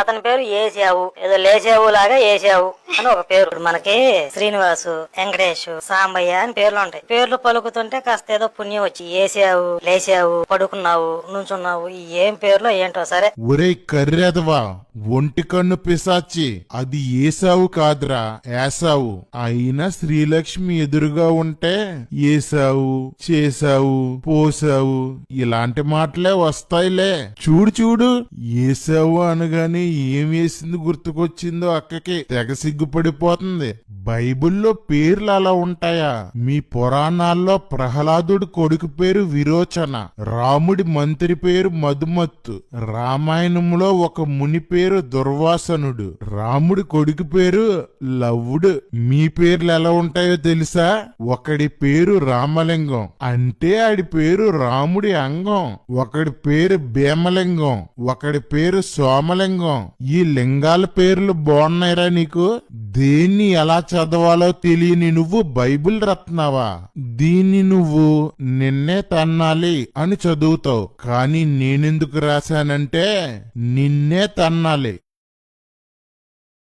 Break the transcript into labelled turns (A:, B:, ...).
A: అతని పేరు ఏసావు, ఏదో లేచావు లాగా ఏసావు అని ఒక పేరు. ఇప్పుడు మనకి శ్రీనివాసు, వెంకటేష్, సాంబయ్య అని పేర్లు ఉంటాయి. పేర్లు పలుకుతుంటే కాస్త ఏదో పుణ్యం వచ్చి ఏసావు, లేచావు, పడుకున్నావు, నుంచున్నావు, ఈ ఏం పేర్లో ఏంటో. సరే
B: ఒరే కర్రెదవా, ఒంటి కన్ను పిశాచి, అది ఏసావు కాదురా ఏసావు. అయినా శ్రీలక్ష్మి ఎదురుగా ఉంటే ఏసావు, చేసావు, పోసావు ఇలాంటి మాటలే వస్తాయిలే. చూడు చూడు, ఏసావు అనగానే ఏం వేసింది గుర్తుకొచ్చిందో అక్కకి. తెగ సిగ్గుపడిపోతుంది. బైబిల్లో పేర్లు అలా ఉంటాయా? మీ పురాణాల్లో ప్రహ్లాదుడి కొడుకు పేరు విరోచన, రాముడి మంత్రి పేరు మధుమత్తు, రామాయణంలో ఒక ముని పేరు దుర్వాసనుడు, రాముడి కొడుకు పేరు లవ్వుడు. మీ పేర్లు ఎలా ఉంటాయో తెలుసా? ఒకడి పేరు రామలింగం అంటే ఆడి పేరు రాముడి అంగం, ఒకడి పేరు భీమలింగం, ఒకడి పేరు సోమలింగం. ఈ లింగాల పేర్లు బాగున్నాయిరా నీకు? దేన్ని ఎలా చదవాలో తెలియని నువ్వు బైబిల్ రత్నావా? దీన్ని నువ్వు నిన్నే తన్నాలి అని చదువుతావు, కానీ నేనెందుకు రాశానంటే నిన్నే తన్నాలి.